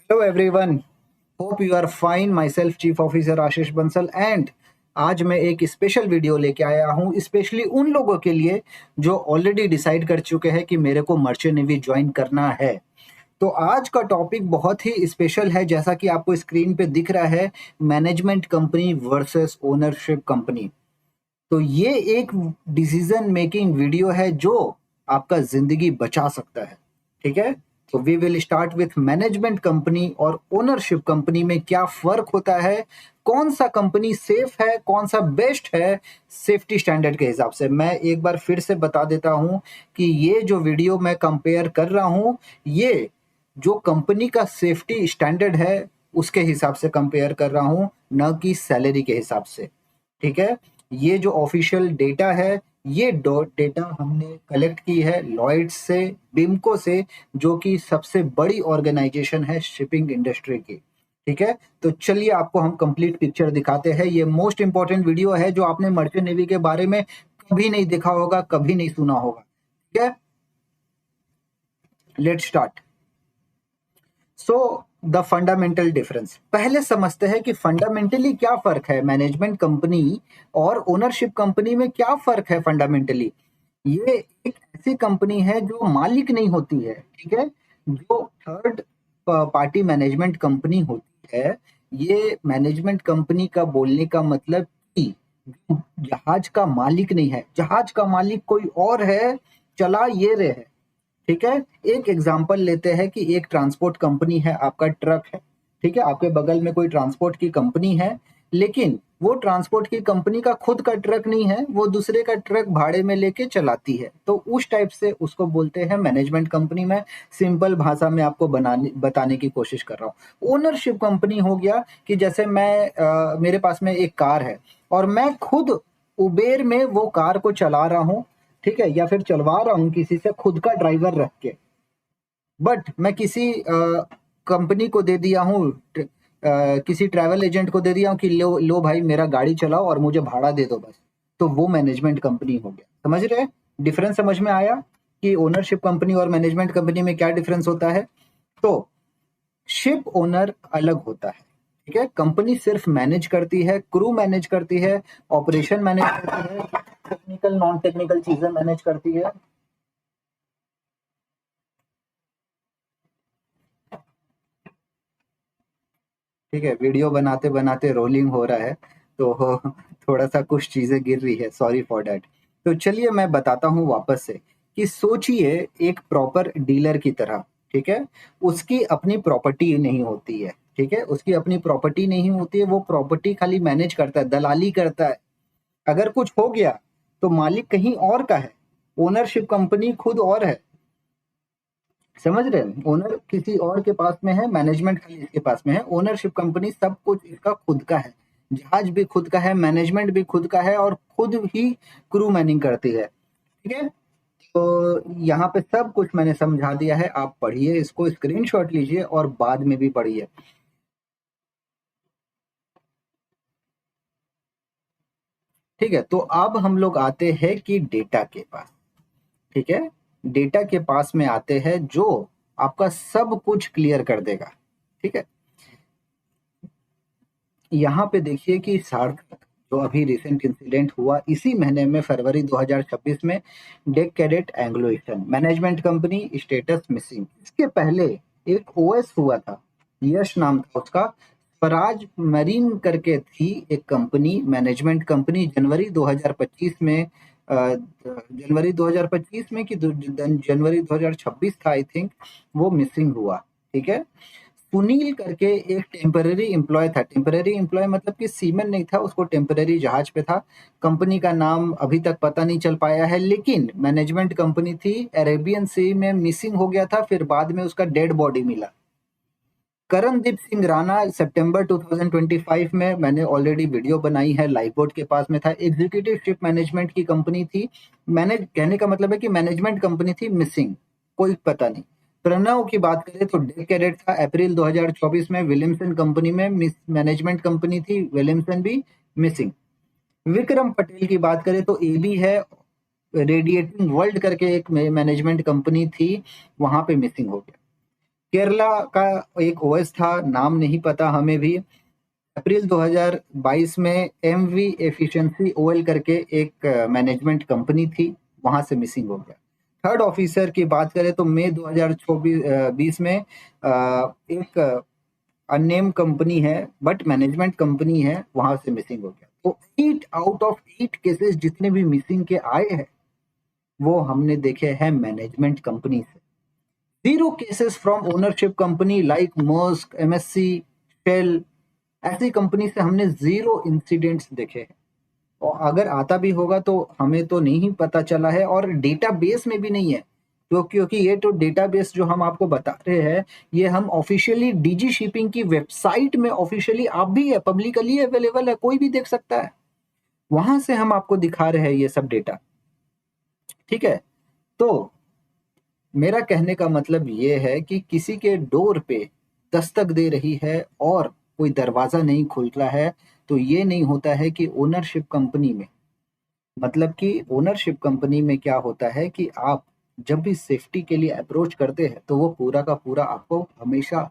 Hello everyone. Hope you are fine. Myself Chief Officer Ashish Bansal and आज मैं एक special video लेके आया हूँ स्पेशली उन लोगों के लिए जो ऑलरेडी डिसाइड कर चुके हैं कि मेरे को मर्चेंट नेवी ज्वाइन करना है। तो आज का टॉपिक बहुत ही स्पेशल है, जैसा कि आपको स्क्रीन पे दिख रहा है, management company versus ownership company. तो ये एक डिसीजन मेकिंग वीडियो है जो आपका जिंदगी बचा सकता है। ठीक है, तो we will start with management company और ओनरशिप कंपनी में क्या फर्क होता है, कौन सा कंपनी सेफ है, कौन सा बेस्ट है सेफ्टी स्टैंडर्ड के हिसाब से। मैं एक बार फिर से बता देता हूं कि ये जो वीडियो मैं कंपेयर कर रहा हूं, ये जो कंपनी का सेफ्टी स्टैंडर्ड है उसके हिसाब से कंपेयर कर रहा हूं, न कि सैलरी के हिसाब से। ठीक है, ये जो ऑफिशियल डेटा है, ये डेटा हमने कलेक्ट की है लॉयड्स से, बिमको से, जो कि सबसे बड़ी ऑर्गेनाइजेशन है शिपिंग इंडस्ट्री की। ठीक है, तो चलिए आपको हम कंप्लीट पिक्चर दिखाते हैं। ये मोस्ट इंपॉर्टेंट वीडियो है जो आपने मर्चेंट नेवी के बारे में कभी नहीं देखा होगा, कभी नहीं सुना होगा। ठीक है, let's start. So the fundamental difference, पहले समझते हैं कि फंडामेंटली क्या फर्क है मैनेजमेंट कंपनी और ओनरशिप कंपनी में। क्या फर्क है फंडामेंटली? ये एक ऐसी कंपनी है जो मालिक नहीं होती है। ठीक है, जो थर्ड पार्टी मैनेजमेंट कंपनी होती है, ये मैनेजमेंट कंपनी का बोलने का मतलब कि जहाज का मालिक नहीं है, जहाज का मालिक कोई और है, चला ये रहे है। ठीक है, एक एग्जांपल लेते हैं कि एक ट्रांसपोर्ट कंपनी है, आपका ट्रक है। ठीक है, आपके बगल में कोई ट्रांसपोर्ट की कंपनी है, लेकिन वो ट्रांसपोर्ट की कंपनी का खुद का ट्रक नहीं है, वो दूसरे का ट्रक भाड़े में लेके चलाती है। तो उस टाइप से उसको बोलते हैं मैनेजमेंट कंपनी। में सिंपल भाषा में आपको बताने की कोशिश कर रहा हूँ। ओनरशिप कंपनी हो गया कि जैसे मेरे पास में एक कार है और मैं खुद उबेर में वो कार को चला रहा हूँ। ठीक है, या फिर चलवा रहा हूँ किसी से खुद का ड्राइवर रख के, बट मैं किसी कंपनी को दे दिया हूँ, किसी ट्रैवल एजेंट को दे दिया हूँ कि लो लो भाई मेरा गाड़ी चलाओ और मुझे भाड़ा दे दो बस। तो वो मैनेजमेंट कंपनी हो गया। समझ रहे? डिफरेंस समझ में आया कि ओनरशिप कंपनी और मैनेजमेंट कंपनी में क्या डिफरेंस होता है? तो शिप ओनर अलग होता है। ठीक है, कंपनी सिर्फ मैनेज करती है, क्रू मैनेज करती है, ऑपरेशन मैनेज करती है, टेक्निकल नॉन टेक्निकल चीजें मैनेज करती है। ठीक है, वीडियो बनाते बनाते रोलिंग हो रहा है, तो थोड़ा सा कुछ चीजें गिर रही है, सॉरी फॉर डैट। तो चलिए मैं बताता हूँ वापस से कि सोचिए एक प्रॉपर डीलर की तरह। ठीक है, उसकी अपनी प्रॉपर्टी नहीं होती है। ठीक है, उसकी अपनी प्रॉपर्टी नहीं होती है, वो प्रॉपर्टी खाली मैनेज करता है, दलाली करता है। अगर कुछ हो गया तो मालिक कहीं और का है, ओनरशिप कंपनी खुद और है। समझ रहे हैं? ओनर किसी और के पास में है, मैनेजमेंट खाली इसके पास में है। ओनरशिप कंपनी सब कुछ इसका खुद का है, जहाज भी खुद का है, मैनेजमेंट भी खुद का है, और खुद ही क्रू मैनिंग करती है। ठीक है, तो यहाँ पे सब कुछ मैंने समझा दिया है, आप पढ़िए, इसको स्क्रीनशॉट लीजिए और बाद में भी पढ़िए। ठीक है, तो अब हम लोग आते हैं कि डेटा के पास। ठीक है, डेटा के पास में आते हैं जो आपका सब कुछ क्लियर कर देगा। ठीक है, यहाँ पे देखिए कि सार्थक, जो अभी रिसेंट इंसिडेंट हुआ इसी महीने में फरवरी 2026 में, deck cadet Anglo Eastern management company status missing. इसके पहले एक ओएस हुआ था, यश नाम था उसका, स्वराज मरीन करके थी एक कंपनी, मैनेजमेंट कंपनी, जनवरी 2025 में, जनवरी 2025 में कि जनवरी 2026 था आई थिंक, वो मिसिंग हुआ। ठीक है, सुनील करके एक टेम्पररी एम्प्लॉय था। टेम्पररी एम्प्लॉय मतलब कि सीमन नहीं था, उसको टेम्पररी जहाज पे था। कंपनी का नाम अभी तक पता नहीं चल पाया है, लेकिन मैनेजमेंट कंपनी थी, अरेबियन सी में मिसिंग हो गया था, फिर बाद में उसका डेड बॉडी मिला। करणदीप सिंह राणा सितंबर 2025 में, मैंने ऑलरेडी वीडियो बनाई है, लाइफ बोट के पास में था, एग्जीक्यूटिव शिप मैनेजमेंट की कंपनी थी। मैंने कहने का मतलब है कि मैनेजमेंट कंपनी थी मिसिंग, कोई पता नहीं। प्रणव की बात करें तो डे कैडेट था, अप्रैल 2024 में विलियमसन कंपनी में मैनेजमेंट कंपनी थी, विलियमसन भी मिसिंग। विक्रम पटेल की बात करें तो ए बी है, रेडिएटिंग वर्ल्ड करके एक मैनेजमेंट कंपनी थी, वहां पे मिसिंग हो गया। केरला का एक ओएस था, नाम नहीं पता हमें भी। अप्रैल 2022 में एमवी एफिशिएंसी ओएल करके एक मैनेजमेंट कंपनी थी, वहां से मिसिंग हो गया। थर्ड ऑफिसर की बात करें तो मई 2020 में एक अननेम कंपनी है बट मैनेजमेंट कंपनी है, वहां से मिसिंग हो गया। तो 8 आउट ऑफ 8 केसेस जितने भी मिसिंग के आए हैं वो हमने देखे हैं मैनेजमेंट कंपनी से। 0 cases from ownership company like Maersk, MSC, Shell, ऐसी कंपनी से हमने 0 इंसिडेंट्स देखे हैं। और अगर आता भी होगा तो हमें तो नहीं पता चला है और डेटाबेस में भी नहीं है। तो क्योंकि ये तो डेटाबेस जो हम आपको बता रहे हैं ये हम ऑफिशियली डीजी शिपिंग की वेबसाइट में ऑफिशियली आप भी है, पब्लिकली अवेलेबल है, कोई भी देख सकता है, वहां से हम आपको दिखा रहे हैं ये सब डेटा। ठीक है, तो मेरा कहने का मतलब ये है कि किसी के डोर पे दस्तक दे रही है और कोई दरवाजा नहीं खुल रहा है, तो ये नहीं होता है कि ओनरशिप कंपनी में, मतलब कि ओनरशिप कंपनी में क्या होता है कि आप जब भी सेफ्टी के लिए अप्रोच करते हैं तो वो पूरा का पूरा आपको हमेशा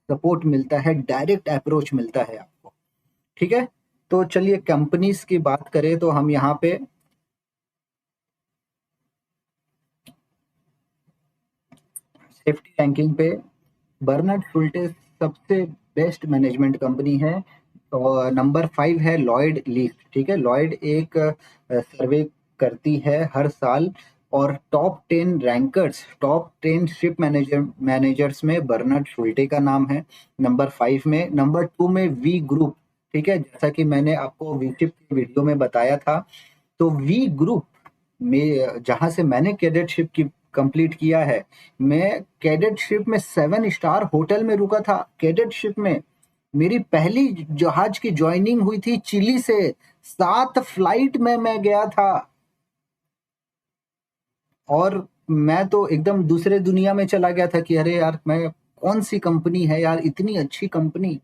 सपोर्ट मिलता है, डायरेक्ट अप्रोच मिलता है आपको। ठीक है, तो चलिए कंपनीज की बात करें तो हम यहाँ पे सेफ्टी रैंकिंग पे बर्नार्ड शुल्टे सबसे बेस्ट मैनेजमेंट कंपनी है और नंबर 5 है लॉयड लिस्ट। ठीक है, लॉयड एक सर्वे करती है हर साल और टॉप 10 शिप मैनेजर्स में बर्नार्ड शुल्टे का नाम है नंबर 5 में। नंबर 2 में वी ग्रुप। ठीक है, जैसा कि मैंने आपको वी शिप की वीडियो में बताया था, तो वी ग्रुप में जहां से मैंने कैडेटशिप की कंप्लीट किया है, मैं कैडेटशिप में 7 स्टार होटल में रुका था। कैडेटशिप में मेरी पहली जहाज की ज्वाइनिंग हुई थी चिली से, 7 फ्लाइट में मैं गया था और मैं तो एकदम दूसरे दुनिया में चला गया था कि अरे यार मैं कौन सी कंपनी है यार, इतनी अच्छी कंपनी।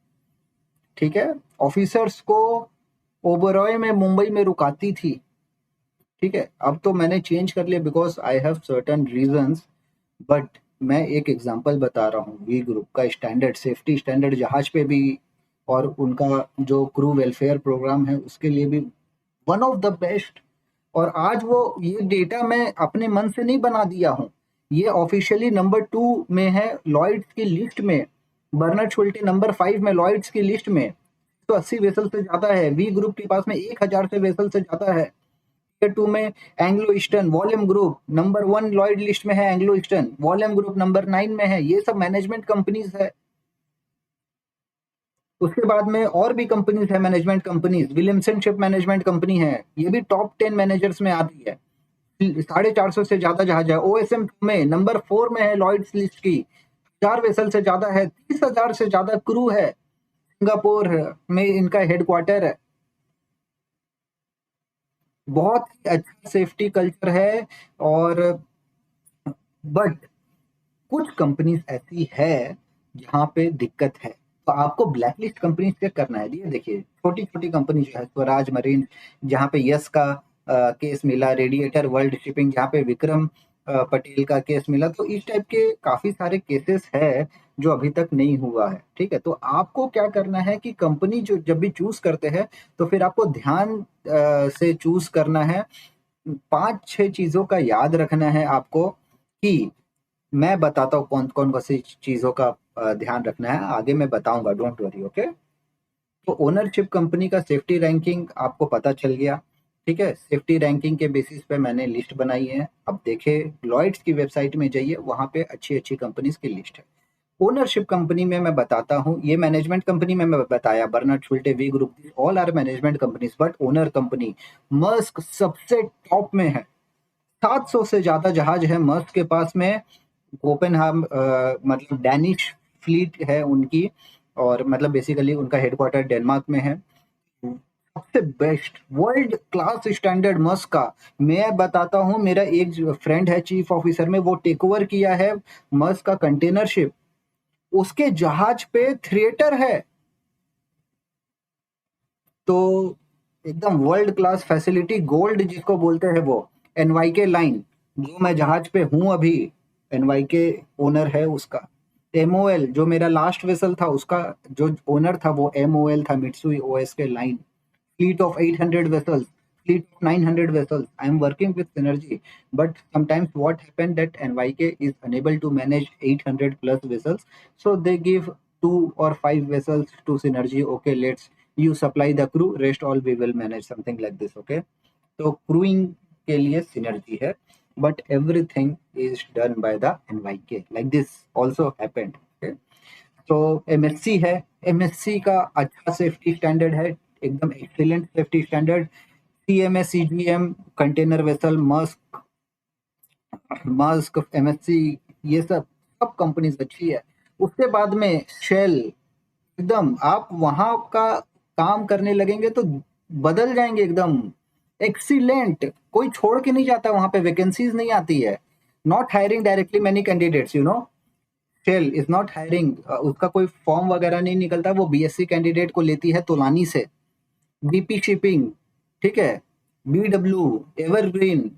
ठीक है, ऑफिसर्स को ओबरॉय में मुंबई में रुकाती थी। ठीक है, अब तो मैंने चेंज कर लिया because I have certain reasons, but मैं एक एग्जांपल बता रहा हूँ। वी ग्रुप का स्टैंडर्ड, सेफ्टी स्टैंडर्ड जहाज पे भी और उनका जो क्रू वेलफेयर प्रोग्राम है उसके लिए भी वन ऑफ द बेस्ट। और आज वो ये डेटा मैं अपने मन से नहीं बना दिया हूँ, ये ऑफिशियली नंबर 2 में है लॉयड्स की लिस्ट में। बर्नार्ड शुल्टे नंबर 5 में लॉयड्स की लिस्ट में। तो 80 वेसल से ज्यादा है, वी ग्रुप के पास में 1000 से वेसल से ज्यादा है। टियर 2 में Anglo eastern volume group number 1 Lloyd list में है, Anglo eastern volume group number 9 में है। ये सब मैनेजमेंट कंपनीज है। उसके बाद में और भी कंपनीज है management companies, Williamson ship management company है, ये भी टॉप 10 मैनेजर्स में आती है। 450 से ज्यादा जहाज है। ओएसएम में नंबर 4 में है लॉयड्स लिस्ट की, 1000 वेसल से ज्यादा है, 30,000 से ज्यादा क्रू है, सिंगापुर में इनका हेडक्वार्टर है। बहुत ही अच्छा सेफ्टी कल्चर है। और बट कुछ कंपनीज ऐसी है जहाँ पे दिक्कत है, तो आपको ब्लैकलिस्ट कंपनी चेक करना है। ये देखिए छोटी छोटी कंपनी जो है, स्वराज मरीन जहाँ पे यस का केस मिला, रेडिएटर वर्ल्ड शिपिंग जहाँ पे विक्रम पटेल का केस मिला, तो इस टाइप के काफी सारे केसेस है जो अभी तक नहीं हुआ है। ठीक है, तो आपको क्या करना है कि कंपनी जो जब भी चूज करते हैं तो फिर आपको ध्यान से चूज करना है। 5-6 चीजों का याद रखना है आपको कि मैं बताता हूँ कौन कौन सी चीजों का ध्यान रखना है, आगे मैं बताऊंगा, डोंट वरी। ओके, तो ओनरशिप कंपनी का सेफ्टी रैंकिंग आपको पता चल गया। ठीक है, सेफ्टी रैंकिंग के बेसिस पे मैंने लिस्ट बनाई है। अब देखे लॉयड्स की वेबसाइट में जाइए, वहां पे अच्छी अच्छी कंपनीज की लिस्ट है। ओनरशिप कंपनी में मैं बताता हूँ, ये मैनेजमेंट कंपनी में मैं बताया Bernhard Schulte, V group, all are management companies, but owner company Maersk सबसे टॉप में है। 700 से ज्यादा जहाज है मर्स्क के पास में। कोपेनहाम मतलब डैनिश फ्लीट है उनकी, और मतलब बेसिकली उनका हेडक्वार्टर डेनमार्क में है। सबसे best world class standard Musk का मैं बताता हूँ। मेरा एक फ्रेंड है चीफ ऑफिसर में, वो टेक ओवर किया है मस्क का कंटेनर शिप, उसके जहाज पे थिएटर है। तो एकदम वर्ल्ड क्लास फैसिलिटी, गोल्ड जिसको बोलते हैं वो। एनवाईके लाइन जो मैं जहाज पे हूँ अभी, एनवाईके ओनर है उसका। एमओएल जो मेरा लास्ट वेसल था उसका जो ओनर था वो एमओएल था, मित्सुई ओएस के line, fleet of 800 vessels, fleet of 900 vessels. I am working with Synergy, but sometimes what happened that NYK is unable to manage 800 plus vessels, so they give 2 or 5 vessels to Synergy. Okay, let's you supply the crew, rest all we will manage, something like this. Okay, तो क्रूइंग के लिए synergy है, but everything is done by the NYK, like this also happened. तो MSC है, MSC का अच्छा safety standard है, एकदम excellent safety standard. CMA CGM container vessel Maersk Maersk MSC, ये सब सब कंपनीज अच्छी है। उसके बाद में शेल, एकदम आप वहां का काम करने लगेंगे तो बदल जाएंगे एकदम एक्सीलेंट, कोई छोड़ के नहीं जाता, वहां पे वैकेंसीज नहीं आती है। Not hiring directly many candidates, you know, Shell is not hiring, उसका कोई फॉर्म वगैरह नहीं निकलता, वो बीएससी कैंडिडेट को लेती है तोलानी से। बीपी शिपिंग, ठीक है, बीडब्ल्यू, एवरग्रीन,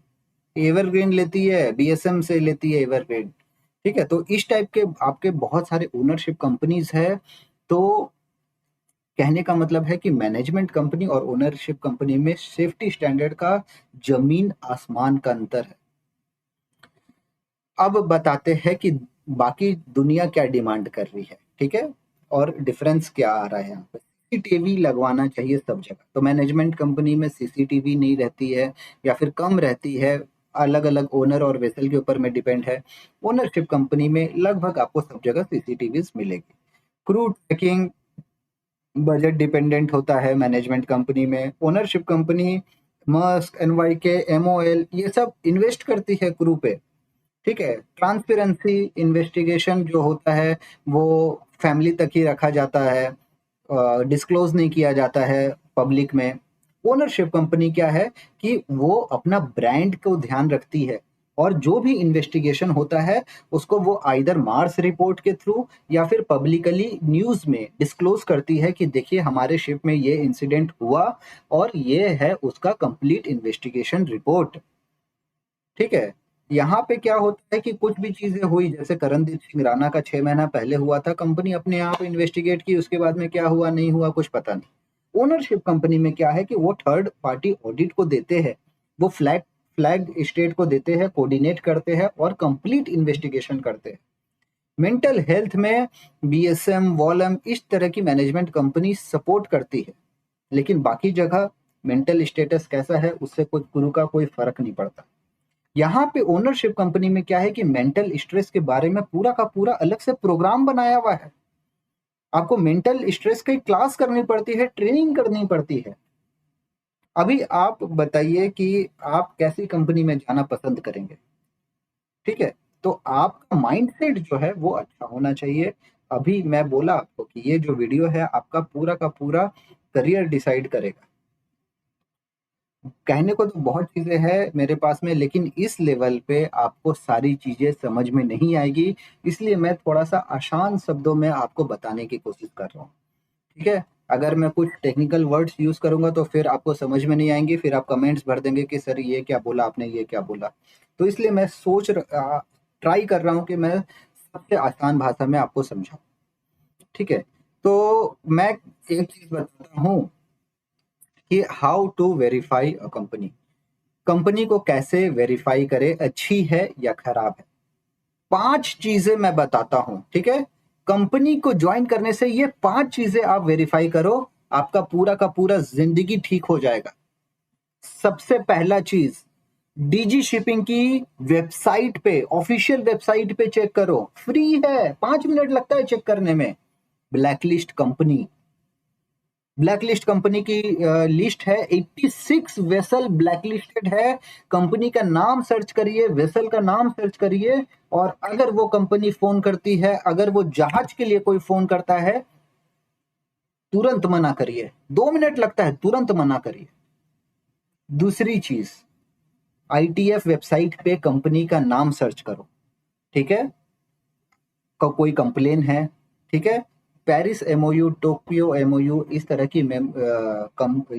एवरग्रीन लेती है, बीएसएम से लेती है एवरग्रीन, ठीक है। तो इस टाइप के आपके बहुत सारे ओनरशिप कंपनीज है। तो कहने का मतलब है कि मैनेजमेंट कंपनी और ओनरशिप कंपनी में सेफ्टी स्टैंडर्ड का जमीन आसमान का अंतर है। अब बताते हैं कि बाकी दुनिया क्या डिमांड कर रही है, ठीक है, और डिफरेंस क्या आ रहा है यहाँ पे। सीसीटीवी लगवाना चाहिए सब जगह, तो मैनेजमेंट कंपनी में सीसीटीवी नहीं रहती है या फिर कम रहती है, अलग अलग ओनर और वेसल के ऊपर में डिपेंड है। ओनरशिप कंपनी में लगभग आपको सब जगह सीसीटीवी मिलेगी। क्रू ट्रैकिंग बजट डिपेंडेंट होता है मैनेजमेंट कंपनी में। Ownership company Musk, NYK, MOL ये सब इन्वेस्ट करती है क्रू पे, ठीक है। ट्रांसपेरेंसी इन्वेस्टिगेशन जो होता है वो फैमिली तक ही रखा जाता है, डिस्क्लोज नहीं किया जाता है पब्लिक में। ओनरशिप कंपनी क्या है कि वो अपना ब्रांड को ध्यान रखती है, और जो भी इन्वेस्टिगेशन होता है उसको वो आइदर मार्स रिपोर्ट के थ्रू या फिर पब्लिकली न्यूज में डिस्क्लोज करती है कि देखिए हमारे शिप में ये इंसिडेंट हुआ और ये है उसका कंप्लीट इन्वेस्टिगेशन रिपोर्ट, ठीक है। यहाँ पे क्या होता है कि कुछ भी चीजें हुई, जैसे करणदीप सिंह राणा का 6 महीना पहले हुआ था, कंपनी अपने आप इन्वेस्टिगेट की, उसके बाद में क्या हुआ नहीं हुआ कुछ पता नहीं। ओनरशिप कंपनी में क्या है कि वो थर्ड पार्टी ऑडिट को देते हैं, वो फ्लैग फ्लैग स्टेट को देते हैं, कोऑर्डिनेट करते हैं और कंप्लीट इन्वेस्टिगेशन करते हैं। मेंटल हेल्थ में बीएसएम, वॉलम इस तरह की मैनेजमेंट कंपनी सपोर्ट करती है, लेकिन बाकी जगह मेंटल स्टेटस कैसा है उससे कुछ गुरु का कोई फर्क नहीं पड़ता। यहाँ पे ओनरशिप कंपनी में क्या है कि मेंटल स्ट्रेस के बारे में पूरा का पूरा अलग से प्रोग्राम बनाया हुआ है। आपको मेंटल स्ट्रेस की क्लास करनी पड़ती है, ट्रेनिंग करनी पड़ती है। अभी आप बताइए कि आप कैसी कंपनी में जाना पसंद करेंगे, ठीक है। तो आपका माइंडसेट जो है वो अच्छा होना चाहिए। अभी मैं बोला आपको कि ये जो वीडियो है आपका पूरा का पूरा करियर डिसाइड करेगा। कहने को तो बहुत चीजें हैं मेरे पास में, लेकिन इस लेवल पे आपको सारी चीजें समझ में नहीं आएगी, इसलिए मैं थोड़ा सा आसान शब्दों में आपको बताने की कोशिश कर रहा हूँ, ठीक है। अगर मैं कुछ टेक्निकल वर्ड्स यूज करूंगा तो फिर आपको समझ में नहीं आएंगे, फिर आप कमेंट्स भर देंगे कि सर ये क्या बोला आपने, ये क्या बोला। तो इसलिए मैं ट्राई कर रहा हूँ कि मैं सबसे आसान भाषा में आपको समझाऊं, ठीक है। तो मैं एक चीज बताता हूँ कि how to verify a company, company को कैसे वेरीफाई करे अच्छी है या खराब है। 5 चीजें मैं बताता हूं, ठीक है। कंपनी को ज्वाइन करने से ये 5 चीजें आप वेरीफाई करो, आपका पूरा का पूरा जिंदगी ठीक हो जाएगा। सबसे पहला चीज, डीजी शिपिंग की वेबसाइट पे, ऑफिशियल वेबसाइट पे चेक करो, फ्री है, 5 मिनट लगता है चेक करने में। ब्लैकलिस्ट कंपनी, ब्लैकलिस्ट कंपनी की लिस्ट है, 86 वेसल ब्लैकलिस्टेड है। कंपनी का नाम सर्च करिए, वेसल का नाम सर्च करिए, और अगर वो कंपनी फोन करती है, अगर वो जहाज के लिए कोई फोन करता है, तुरंत मना करिए। 2 मिनट लगता है, तुरंत मना करिए। दूसरी चीज, आईटीएफ वेबसाइट पे कंपनी का नाम सर्च करो, ठीक है। कोई कंप्लेन है, ठीक है, पेरिस एमओयू, टोक्यो एमओयू, इस तरह की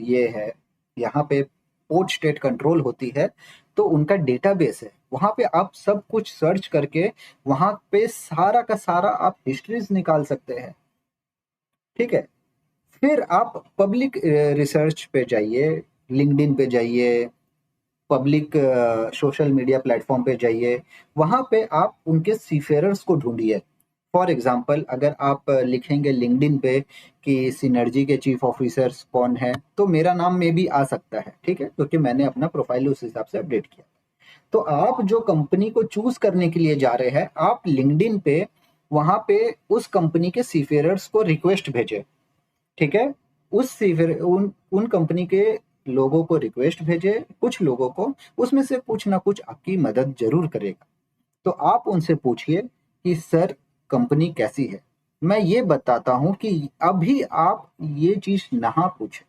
ये है, यहाँ पे पोर्ट स्टेट कंट्रोल होती है, तो उनका डेटाबेस है, वहां पे आप सब कुछ सर्च करके वहां पे सारा का सारा आप हिस्ट्रीज निकाल सकते हैं। ठीक है, फिर आप पब्लिक रिसर्च पे जाइए, लिंक्डइन पे जाइए, पब्लिक सोशल मीडिया प्लेटफॉर्म पे जाइए, वहां पे आप उनके सीफेरर्स को ढूंढिए। फॉर एग्जाम्पल अगर आप लिखेंगे लिंक्डइन पे कि सिनर्जी के चीफ ऑफिसर्स कौन है, तो मेरा नाम में भी आ सकता है। ठीक है, क्योंकि मैंने अपना प्रोफाइल उस हिसाब से अपडेट किया। तो आप जो कंपनी को चूज करने के लिए जा रहे हैं, आप लिंक्डइन पे वहां पे उस कंपनी के सीफेरर्स को रिक्वेस्ट भेजे। ठीक है, उस सीफेर उन उन कंपनी के लोगों को रिक्वेस्ट भेजे, कुछ लोगों को, उसमें से कुछ ना कुछ आपकी मदद जरूर करेगा। तो आप उनसे पूछिए कि सर कंपनी कैसी है। मैं ये बताता हूं कि अभी आप ये चीज ना पूछे,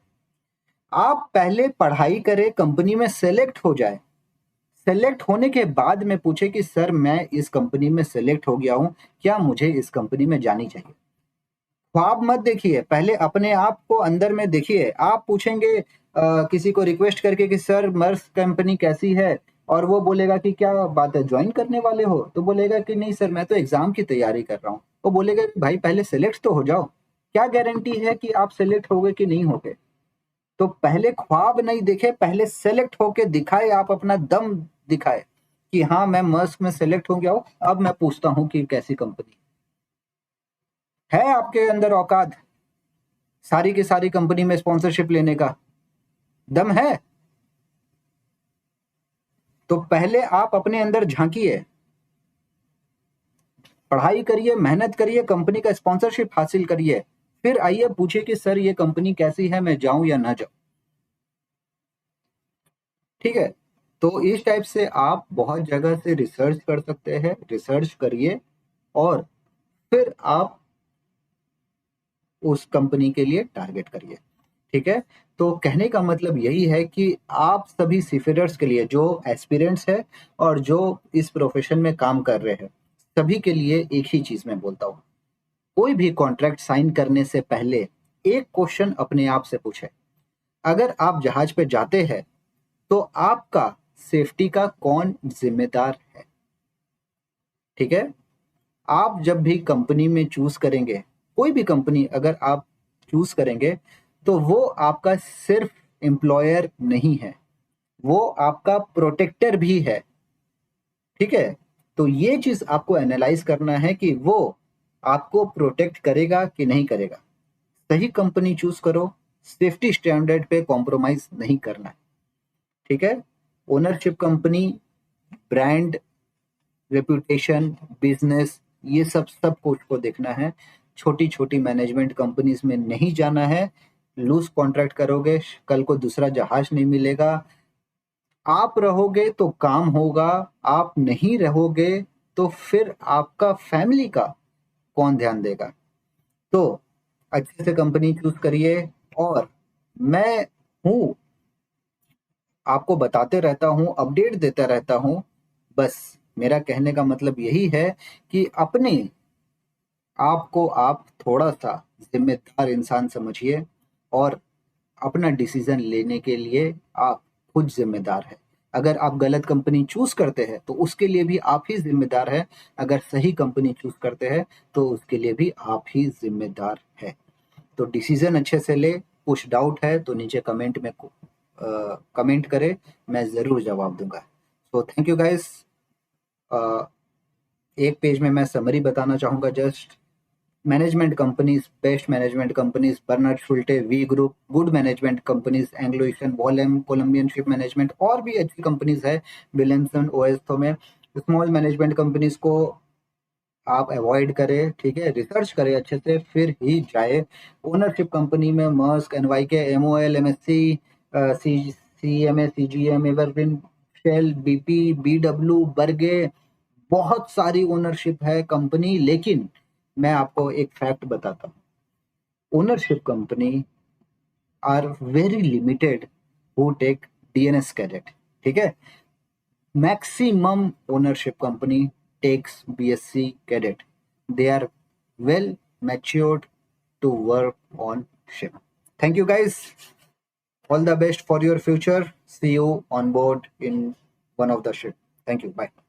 आप पहले पढ़ाई करें, कंपनी में सेलेक्ट हो जाए, सेलेक्ट होने के बाद में पूछे कि सर मैं इस कंपनी में सेलेक्ट हो गया हूं, क्या मुझे इस कंपनी में जानी चाहिए। ख्वाब मत देखिए, पहले अपने आप को अंदर में देखिए। आप पूछेंगे किसी को रिक्वेस्ट करके कि सर मर्स कंपनी कैसी है, और वो बोलेगा कि क्या बात है ज्वाइन करने वाले हो, तो बोलेगा कि नहीं सर मैं तो एग्जाम की तैयारी कर रहा हूँ। वो बोलेगा कि भाई पहले सेलेक्ट तो हो जाओ, क्या गारंटी है कि आप सेलेक्ट होगे कि नहीं होगे। तो पहले ख्वाब नहीं देखे, पहले सेलेक्ट होके दिखाए, आप अपना दम दिखाए कि हाँ मैं मर्स में सेलेक्ट हो गया हूँ, अब मैं पूछता हूँ कि कैसी कंपनी है। आपके अंदर औकात सारी की सारी कंपनी में स्पॉन्सरशिप लेने का दम है? तो पहले आप अपने अंदर झांकिए, पढ़ाई करिए, मेहनत करिए, कंपनी का स्पॉन्सरशिप हासिल करिए, फिर आइए पूछिए कि सर ये कंपनी कैसी है, मैं जाऊं या ना जाऊं। ठीक है, तो इस टाइप से आप बहुत जगह से रिसर्च कर सकते हैं, रिसर्च करिए और फिर आप उस कंपनी के लिए टारगेट करिए। ठीक है, तो कहने का मतलब यही है कि आप सभी सीफेरर्स के लिए जो एस्पिरेंट्स है और जो इस प्रोफेशन में काम कर रहे हैं, सभी के लिए एक ही चीज मैं बोलता हूँ, कोई भी कॉन्ट्रैक्ट साइन करने से पहले एक क्वेश्चन अपने आप से पूछे। अगर आप जहाज पे जाते हैं तो आपका सेफ्टी का कौन जिम्मेदार है। ठीक है, आप जब भी कंपनी में चूज करेंगे, कोई भी कंपनी अगर आप चूज करेंगे, तो वो आपका सिर्फ एम्प्लॉयर नहीं है, वो आपका प्रोटेक्टर भी है। ठीक है, तो ये चीज आपको एनालाइज करना है कि वो आपको प्रोटेक्ट करेगा कि नहीं करेगा। सही कंपनी चूज करो, सेफ्टी स्टैंडर्ड पे कॉम्प्रोमाइज नहीं करना है। ठीक है, ownership company, brand, reputation, business, ये सब सब कुछ को देखना है। छोटी छोटी मैनेजमेंट कंपनीज में नहीं जाना है। लूज कॉन्ट्रैक्ट करोगे, कल को दूसरा जहाज नहीं मिलेगा। आप रहोगे तो काम होगा, आप नहीं रहोगे तो फिर आपका फैमिली का कौन ध्यान देगा। तो अच्छे से कंपनी चूज करिए, और मैं हूँ, आपको बताते रहता हूँ, अपडेट देता रहता हूँ। बस मेरा कहने का मतलब यही है कि अपने आपको आप थोड़ा सा जिम्मेदार इंसान समझिए, और अपना डिसीजन लेने के लिए आप खुद जिम्मेदार है। अगर आप गलत कंपनी चूज करते हैं तो उसके लिए भी आप ही जिम्मेदार है, अगर सही कंपनी चूज करते हैं तो उसके लिए भी आप ही जिम्मेदार है। तो डिसीजन अच्छे से ले। कुछ डाउट है तो नीचे कमेंट में कमेंट करे, मैं जरूर जवाब दूंगा। So thank you guys. एक पेज में मैं समरी बताना चाहूंगा just. Management companies, best management companies, Bernhard Schulte, V group, good management companies, Anglo Eastern, Wallem, Colombian ship management, और भी अच्छी कंपनीज है, विलियमसन, ओएसथो में। स्मॉल मैनेजमेंट कंपनीज को आप अवॉइड करें। ठीक है, रिसर्च करें अच्छे से फिर ही जाए। ओनरशिप कंपनी में Maersk, NYK, MOL, MSC, CMA, CGM, Evergreen, Shell, BP, BW, Berge, बहुत सारी ओनरशिप है कंपनी। लेकिन मैं आपको एक फैक्ट बताता हूँ, ownership company are very limited who take DNS cadet. ठीक है, maximum ownership company takes BSc cadet, they are well matured to work on ship. Thank you guys. All the best for your future. See you on board in one of the ship. Thank you, bye.